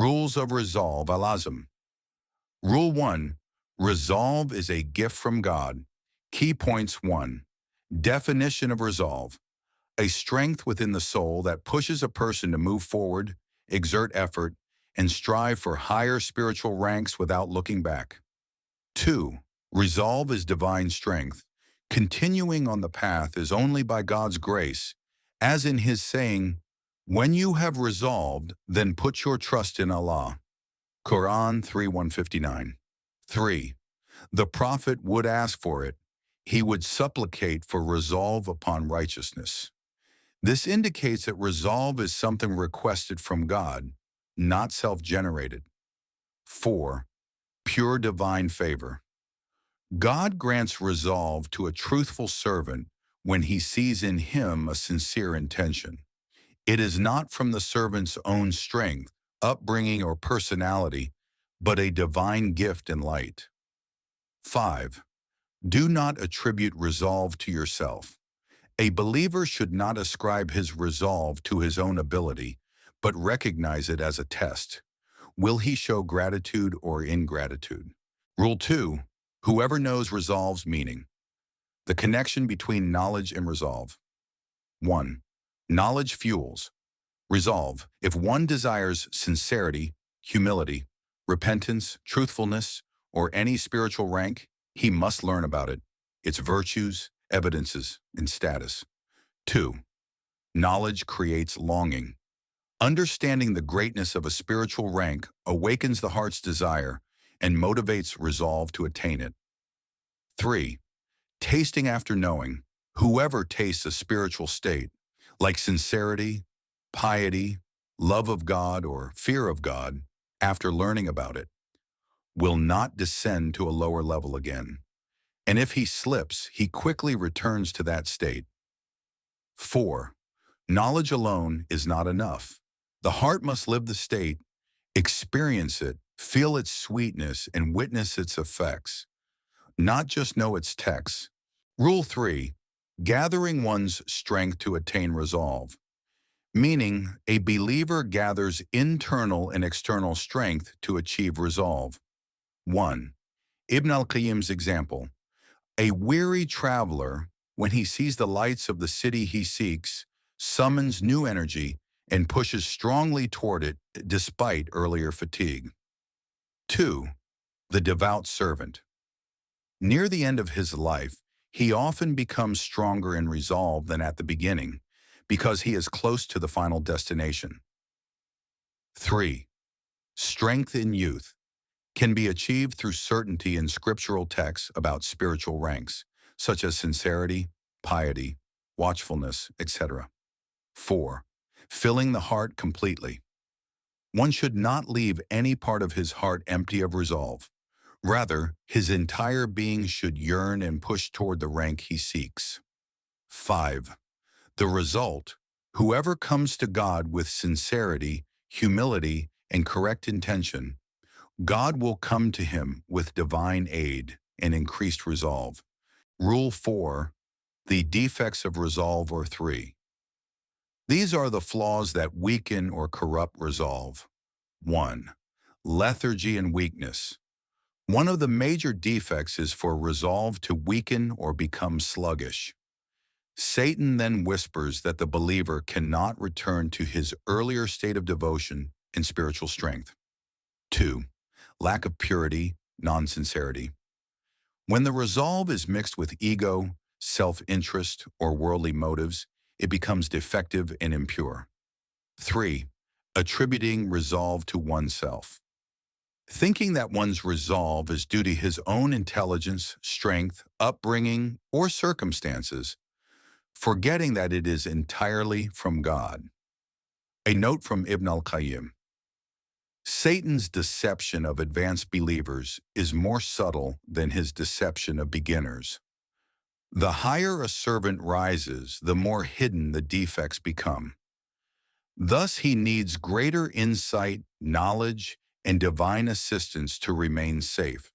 Rules of Resolve Al-Azm. Rule 1. Resolve is a gift from God. Key points 1. Definition of resolve. A strength within the soul that pushes a person to move forward, exert effort, and strive for higher spiritual ranks without looking back. 2. Resolve is divine strength. Continuing on the path is only by God's grace, as in His saying, "When you have resolved, then put your trust in Allah." Quran 3:159. 3. The Prophet would ask for it. He would supplicate for resolve upon righteousness. This indicates that resolve is something requested from God, not self-generated. 4. Pure divine favor. God grants resolve to a truthful servant when He sees in him a sincere intention. It is not from the servant's own strength, upbringing, or personality, but a divine gift and light. 5. Do not attribute resolve to yourself. A believer should not ascribe his resolve to his own ability, but recognize it as a test. Will he show gratitude or ingratitude? Rule 2. Whoever knows resolve's meaning. The connection between knowledge and resolve. 1. Knowledge fuels. Resolve. If one desires sincerity, humility, repentance, truthfulness, or any spiritual rank, he must learn about it, its virtues, evidences, and status. 2. Knowledge creates longing. Understanding the greatness of a spiritual rank awakens the heart's desire and motivates resolve to attain it. 3. Tasting after knowing. Whoever tastes a spiritual state, like sincerity, piety, love of God, or fear of God, after learning about it, will not descend to a lower level again. And if he slips, he quickly returns to that state. 4. Knowledge alone is not enough. The heart must live the state, experience it, feel its sweetness, and witness its effects, not just know its texts. Rule 3. Gathering one's strength to attain resolve. Meaning, a believer gathers internal and external strength to achieve resolve. 1. Ibn al-Qayyim's example. A weary traveler, when he sees the lights of the city he seeks, summons new energy and pushes strongly toward it despite earlier fatigue. 2. The devout servant. Near the end of his life, he often becomes stronger in resolve than at the beginning, because he is close to the final destination. 3. Strength in youth can be achieved through certainty in scriptural texts about spiritual ranks, such as sincerity, piety, watchfulness, etc. 4. Filling the heart completely. One should not leave any part of his heart empty of resolve. Rather, his entire being should yearn and push toward the rank he seeks. 5. The result: whoever comes to God with sincerity, humility, and correct intention, God will come to him with divine aid and increased resolve. Rule 4. The defects of resolve are 3. These are the flaws that weaken or corrupt resolve. 1. Lethargy and weakness. One of the major defects is for resolve to weaken or become sluggish. Satan then whispers that the believer cannot return to his earlier state of devotion and spiritual strength. 2. Lack of purity, non-sincerity. When the resolve is mixed with ego, self-interest, or worldly motives, it becomes defective and impure. 3. Attributing resolve to oneself. Thinking that one's resolve is due to his own intelligence, strength, upbringing, or circumstances, forgetting that it is entirely from God. A note from Ibn al-Qayyim. Satan's deception of advanced believers is more subtle than his deception of beginners. The higher a servant rises, the more hidden the defects become. Thus, he needs greater insight, knowledge, and divine assistance to remain safe.